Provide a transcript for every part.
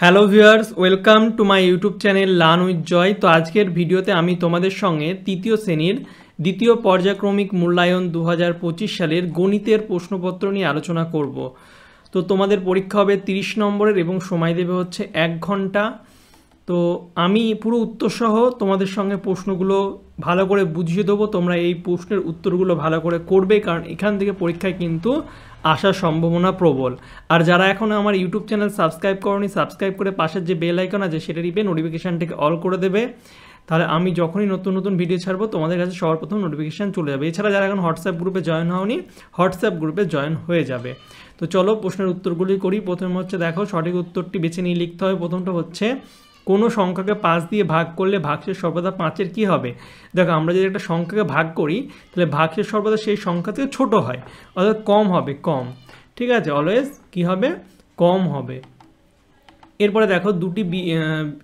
Hello viewers, welcome to my YouTube channel learn with Joy. তো আজকের ভিডিওতে আমি তোমাদের সঙ্গে তৃতীয় শ্রেণীর দ্বিতীয় পর্যায়ক্রমিক মূল্যায়ন 2025 সালের গণিতের প্রশ্নপত্র নিয়ে আলোচনা করব। তো তোমাদের পরীক্ষা হবে 30 নম্বরের এবং সময় দেবে হচ্ছে 1 ঘন্টা। তো আমি পুরো উত্তরসহ তোমাদের সঙ্গে প্রশ্নগুলো ভালো করে বুঝিয়ে দেবো। তোমরা এই প্রশ্নের উত্তরগুলো ভালো করে করবে, কারণ এখান থেকে পরীক্ষায় কিন্তু আসার সম্ভাবনা প্রবল। আর যারা এখনও আমার ইউটিউব চ্যানেল সাবস্ক্রাইব করোনি, সাবস্ক্রাইব করে পাশের যে বেল আইকন আছে সেটা টিপে নোটিফিকেশানটাকে অল করে দেবে। তাহলে আমি যখনই নতুন নতুন ভিডিও ছাড়বো তোমাদের কাছে সবার প্রথম নোটিফিকেশান চলে যাবে। এছাড়া যারা এখন হোয়াটসঅ্যাপ গ্রুপে জয়েন হওনি, হোয়াটসঅ্যাপ গ্রুপে জয়েন হয়ে যাবে। তো চলো প্রশ্নের উত্তরগুলি করি। প্রথমে হচ্ছে দেখো, সঠিক উত্তরটি বেছে নিয়ে লিখতে হবে। প্রথমটা হচ্ছে, কোনো সংখ্যাকে 5 দিয়ে ভাগ করলে ভাগশেষ সর্বদা 5-এর কী হবে? দেখো, আমরা যদি একটা সংখ্যাকে ভাগ করি তাহলে ভাগশেষ সর্বদা সেই সংখ্যা থেকে ছোটো হয়, অর্থাৎ কম হবে, কম। ঠিক আছে, অলওয়েজ কী হবে? কম হবে। এরপরে দেখো, দুটি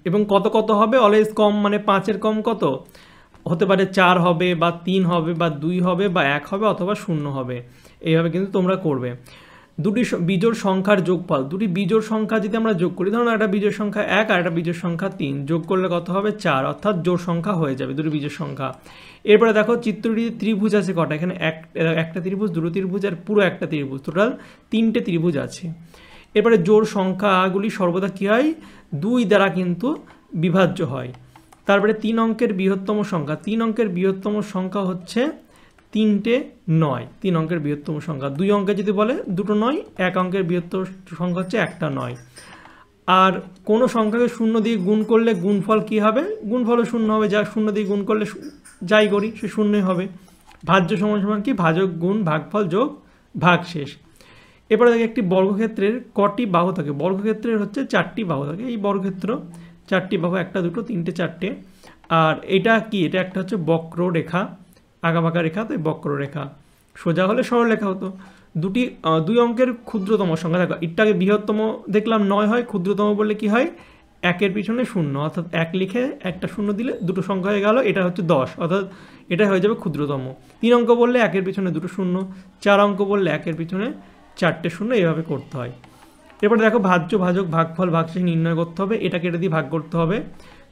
এবং কত কত হবে? অলওয়েজ কম, মানে 5-এর কম কত হতে পারে? 4 হবে, বা 3 হবে, বা 2 হবে, বা 1 হবে, অথবা 0 হবে। এইভাবে কিন্তু তোমরা করবে। দুটি বিজোড় সংখ্যার যোগফল, দুটি বিজোড় সংখ্যা যদি আমরা যোগ করি, ধরুন একটা বিজোড় সংখ্যা 1 আর একটা বিজোড় সংখ্যা 3, যোগ করলে কত হবে? 4, অর্থাৎ জোড় সংখ্যা হয়ে যাবে দুটি বিজোড় সংখ্যা। এরপরে দেখো, চিত্রটিতে ত্রিভুজ আছে কটা? এখানে একটা ত্রিভুজ, দুটো ত্রিভুজ আর পুরো একটা ত্রিভুজ, টোটাল 3টে ত্রিভুজ আছে। এরপরে জোড় সংখ্যাগুলি সর্বদা কী হয়? 2 দ্বারা কিন্তু বিভাজ্য হয়। তারপরে 3 অঙ্কের বৃহত্তম সংখ্যা, 3 অঙ্কের বৃহত্তম সংখ্যা হচ্ছে 3টে 9। 3 অঙ্কের বৃহত্তম সংখ্যা, 2 অঙ্কে যদি বলে 2টো 9, 1 অঙ্কের বৃহত্তম সংখ্যা হচ্ছে 1টা 9। আর কোনো সংখ্যাকে 0 দিয়ে গুণ করলে গুণফল কী হবে? গুণফলও 0 হবে। যা 0 দিয়ে গুণ করলে যাই করি সে 0ই হবে। ভাজ্য সমান সমান কি? ভাজক গুণ ভাগফল যোগ ভাগশেষ। এরপরে দেখি, একটি বর্গক্ষেত্রের কটি বাহু থাকে? বর্গক্ষেত্রের হচ্ছে 4টি বাহু থাকে। এই বর্গক্ষেত্র 4টি বাহু, 1টা 2টো 3টে 4টে। আর এটা কি? এটা একটা হচ্ছে বক্ররেখা, আঁকাবাঁকা রেখা, তো বক্ররেখা। সোজা হলে সরলরেখা হতো। 2 অঙ্কের ক্ষুদ্রতম সংখ্যা, দেখো এটাকে বৃহত্তম দেখলাম 9 হয়, ক্ষুদ্রতম বললে কি হয়? 1-এর পিছনে 0, অর্থাৎ 1 লিখে একটা 0 দিলে দুটো সংখ্যা হয়ে গেল, এটা হচ্ছে 10, অর্থাৎ এটা হয়ে যাবে ক্ষুদ্রতম। 3 অঙ্ক বললে 1-এর পিছনে দুটো 0, 4 অঙ্ক বললে 1-এর পিছনে 4টে 0, এইভাবে করতে হয়। এরপরে দেখো, ভাজ্য ভাজক ভাগফল ভাগশেষ নির্ণয় করতে হবে। এটাকে এটা দিয়ে ভাগ করতে হবে।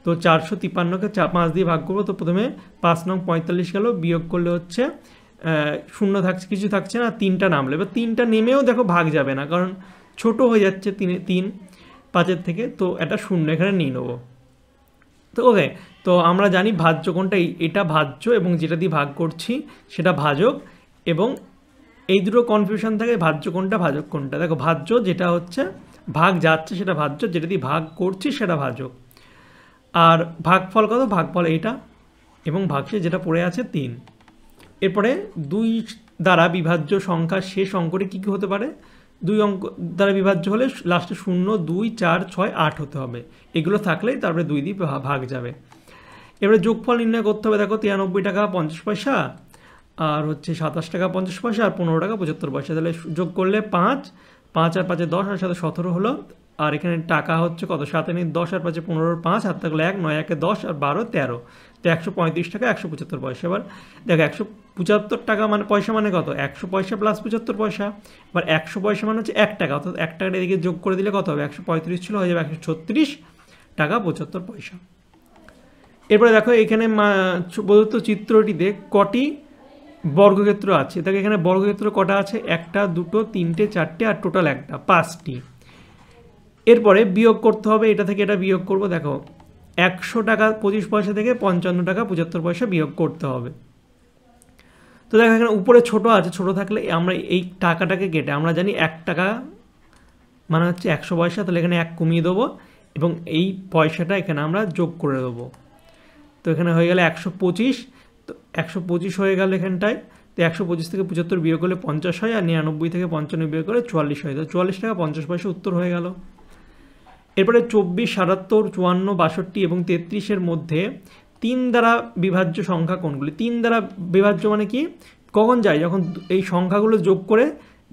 তো 453কে 5 দিয়ে ভাগ করবো। তো প্রথমে 5 নং 45 গেল, বিয়োগ করলে হচ্ছে 0 থাকছে, কিছু থাকছে না, 3টা নামলে। এবার 3টা নেমেও দেখো ভাগ যাবে না, কারণ ছোট হয়ে যাচ্ছে 3 5-এর থেকে, তো একটা 0 এখানে নিয়ে নেবো। তো ওকে, তো আমরা জানি ভাজ্য কোনটা, এটা ভাজ্য, এবং যেটা দিয়ে ভাগ করছি সেটা ভাজক। এবং এই দুটো কনফিউশন থাকে, ভাজ্য কোনটা ভাজক কোনটা। দেখো, ভাজ্য যেটা হচ্ছে ভাগ যাচ্ছে সেটা ভাজ্য, যেটা দিয়ে ভাগ করছি সেটা ভাজক। আর ভাগফল কত? ভাগফল এইটা, এবং ভাগশেষ যেটা পড়ে আছে 3। এরপরে 2 দ্বারা বিভাজ্য সংখ্যার শেষ অঙ্কটি কী কী হতে পারে? 2 অঙ্ক দ্বারা বিভাজ্য হলে লাস্টে 0, 2, 4, 6, 8 হতে হবে। এগুলো থাকলেই তারপরে 2 দিয়ে ভাগ যাবে। এবারে যোগফল নির্ণয় করতে হবে। দেখো, 93 টাকা 50 পয়সা, আর হচ্ছে 27 টাকা 50 পয়সা, আর 15 টাকা 75 পয়সা। তাহলে যোগ করলে 5 আর 5-এ 10, আর সাথে 17 হলো। আর এখানে টাকা হচ্ছে কত? 7 এ 10 আর 5-এ 15, 5 হাত থাকলে 1, 9 1-এ 10 আর 12 13, তো 135 টাকা 175 পয়সা। এবার দেখো, 175 টাকা মানে পয়সা মানে কত? 100 পয়সা প্লাস 75 পয়সা। এবার 100 পয়সা মানে হচ্ছে 1 টাকা, অর্থাৎ 1 টাকাটা এদিকে যোগ করে দিলে কত হবে? 135 ছিল, হয়ে যাবে 136 টাকা 75 পয়সা। এরপরে দেখো, এখানে প্রদত্ত চিত্রটিতে কটি বর্গক্ষেত্র আছে? দেখো, এখানে বর্গক্ষেত্র কটা আছে? 1টা 2টো 3টে 4টে, আর টোটাল 1টা 5টি। এরপরে বিয়োগ করতে হবে, এটা থেকে এটা বিয়োগ করব। দেখো, 100 টাকা 25 পয়সা থেকে 55 টাকা 75 পয়সা বিয়োগ করতে হবে। তো দেখো, এখানে উপরে ছোট আছে, ছোট থাকলে আমরা এই টাকাটাকে কেটে, আমরা জানি 1 টাকা মানে হচ্ছে 100 পয়সা, তাহলে এখানে 1 কমিয়ে দেবো, এবং এই পয়সাটা এখানে আমরা যোগ করে দেবো। তো এখানে হয়ে গেলে 125, তো 125 হয়ে গেল এখানটায়। তো 125 থেকে 75 বিয়োগ করলে 50 হয়, আর 99 থেকে 55 বিয়োগ করলে 44 হয়। তো 44 টাকা 50 পয়সা উত্তর হয়ে গেল। এরপরে 24, 77, 54, 62 এবং 33-এর মধ্যে 3 দ্বারা বিভাজ্য সংখ্যা কোনগুলি? 3 দ্বারা বিভাজ্য মানে কি? কখন যায়? যখন এই সংখ্যাগুলো যোগ করে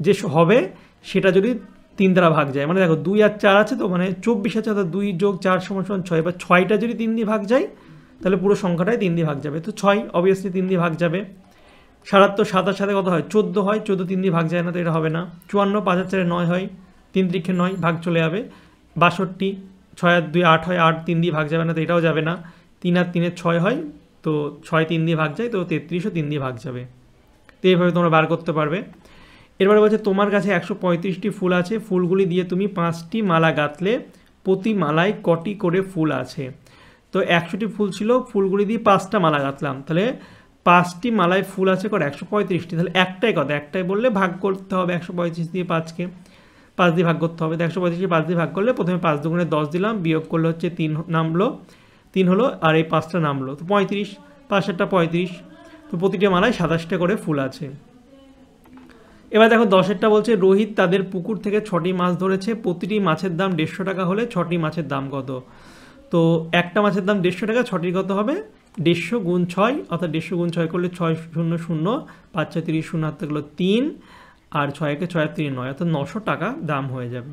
যে হবে সেটা যদি 3 দ্বারা ভাগ যায়। মানে দেখো, 2 আর 4 আছে, তো মানে 24 আছে, অর্থাৎ 2 যোগ 4 সমান 6। এবার 6টা যদি 3 দিয়ে ভাগ যায় তাহলে পুরো সংখ্যাটাই 3 দিয়ে ভাগ যাবে। তো 6 অবভিয়াসলি 3 দিয়ে ভাগ যাবে। 77, 7-এর সাথে কত হয়? 14 হয়, 14 3 দিয়ে ভাগ যায় না, তো এটা হবে না। 54, 5 আর 4-এ 9 হয়, 3 3 9 ভাগ চলে যাবে। 62, 6 আর 2 8 হয়, 8 3 দিয়ে ভাগ যাবে না, তো এটাও যাবে না। 3 আর 3 6 হয়, তো 6 3 দিয়ে ভাগ যায়, তো 33ও 3 দিয়ে ভাগ যাবে। তো এইভাবে তোমরা বার করতে পারবে। এরপরে বলছে তোমার কাছে 135টি ফুল আছে, ফুলগুলি দিয়ে তুমি 5টি মালা গাঁথলে, প্রতি মালায় কটি করে ফুল আছে? তো 100টি ফুল ছিল, ফুলগুলি দিয়ে 5টা মালা গাঁথলাম, তাহলে 5টি মালায় ফুল আছে কত? 135টি। তাহলে একটাই কত? একটাই বললে ভাগ করতে হবে 135 দিয়ে 5কে, 5 দিয়ে ভাগ করতে হবে। তো 135কে 5 দিয়ে ভাগ করলে প্রথমে 5 দুগুণে 10 দিলাম, বিয়োগ করলে হচ্ছে 3 নামলো, 3 হলো, আর এই 5টা নামলো, তো 35, 5 7টা 35। তো প্রতিটা মালায় 27টা করে ফুল আছে। এবার দেখো 10এরটা বলছে রোহিত তাদের পুকুর থেকে 6টি মাছ ধরেছে, প্রতিটি মাছের দাম 150 টাকা হলে 6টি মাছের দাম কত? তো একটা মাছের দাম 150 টাকা, 6টির কত হবে? 150 গুণ 6, অর্থাৎ 150 গুণ 6 করলে 6 0 0, 5 6 30, 0 হাতে গেলো 3, আর 6 একে 6 আর 3 9, অর্থাৎ 900 টাকা দাম হয়ে যাবে।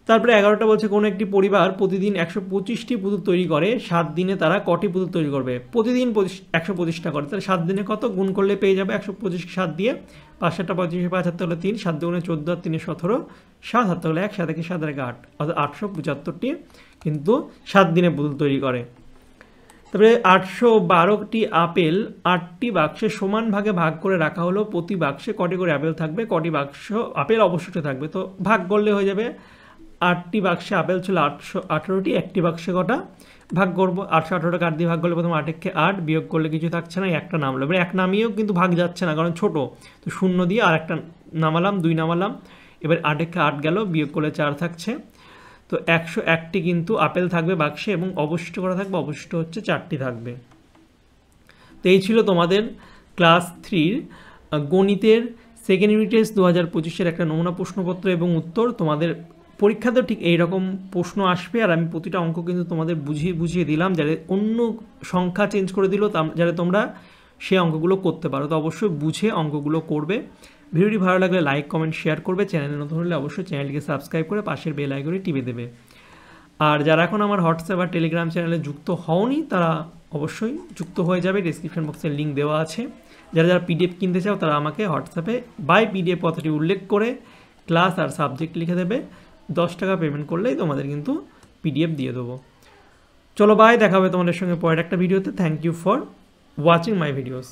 তারপরে 11টা বলছে কোনো একটি পরিবার প্রতিদিন 125টি পুতুল তৈরি করে, 7 দিনে তারা কটি পুতুল তৈরি করবে? প্রতিদিন 125টা করে, তাহলে 7 দিনে কত? গুণ করলে পেয়ে যাবে 125 7 দিয়ে, 5 7টা 35, 5 হাতে হলো 3, 7 দুগুণে 14 আর 3 17, 7 হাতে হলো 1, 7 একে 7 আর 8, অর্থাৎ 875টি কিন্তু 7 দিনে পুতুল তৈরি করে। তারপরে 812টি আপেল 8টি বাক্সে সমান ভাগে ভাগ করে রাখা হলো, প্রতি বাক্সে কটি করে আপেল থাকবে? কটি বাক্স আপেল অবশ্যই থাকবে, তো ভাগ করলে হয়ে যাবে। 8টি বাক্সে আপেল ছিল 818টি, একটি বাক্সে কটা? ভাগ করবো 818টাকে 8 দিয়ে ভাগ করলে প্রথমে 8 একে 8, বিয়োগ করলে কিছু থাকছে না, একটা নামলো। এবার এক নামিয়েও কিন্তু ভাগ যাচ্ছে না, কারণ ছোট, তো 0 দিয়ে আর একটা নামালাম, 2 নামালাম, এবার 8 একে 8 গেল, বিয়োগ করলে 4 থাকছে। তো 101টি কিন্তু আপেল থাকবে বাক্সে, এবং অবশিষ্ট করা থাকবে, অবশিষ্ট হচ্ছে 4টি থাকবে। তো এই ছিল তোমাদের ক্লাস 3 গণিতের সেকেন্ড ইউনিট টেস্ট 2025-এর একটা নমুনা প্রশ্নপত্র এবং উত্তর। তোমাদের পরীক্ষাতেও ঠিক এইরকম প্রশ্ন আসবে, আর আমি প্রতিটা অঙ্ক কিন্তু তোমাদের বুঝিয়ে দিলাম, যাতে অন্য সংখ্যা চেঞ্জ করে দিল, যাতে তোমরা সে অঙ্কগুলো করতে পারো। তো অবশ্যই বুঝে অঙ্কগুলো করবে। ভিডিওটি ভালো লাগলে লাইক কমেন্ট শেয়ার করবে, চ্যানেলে নতুন হলে অবশ্যই চ্যানেলটিকে সাবস্ক্রাইব করে পাশের বেল আইকনটি টিপে দেবে। আর যারা এখন আমার হোয়াটসঅ্যাপ আর টেলিগ্রাম চ্যানেলে যুক্ত হওনি, তারা অবশ্যই যুক্ত হয়ে যাবে, ডিসক্রিপশন বক্সের লিঙ্ক দেওয়া আছে। যারা পিডিএফ কিনতে চাও তারা আমাকে হোয়াটসঅ্যাপে বাই পিডিএফ কথাটি উল্লেখ করে ক্লাস আর সাবজেক্ট লিখে দেবে, 10 টাকা পেমেন্ট করলেই তোমাদের কিন্তু পিডিএফ দিয়ে দেবো। চলো বাই, দেখা হবে তোমাদের সঙ্গে পরের একটা ভিডিওতে। Thank you for watching my videos.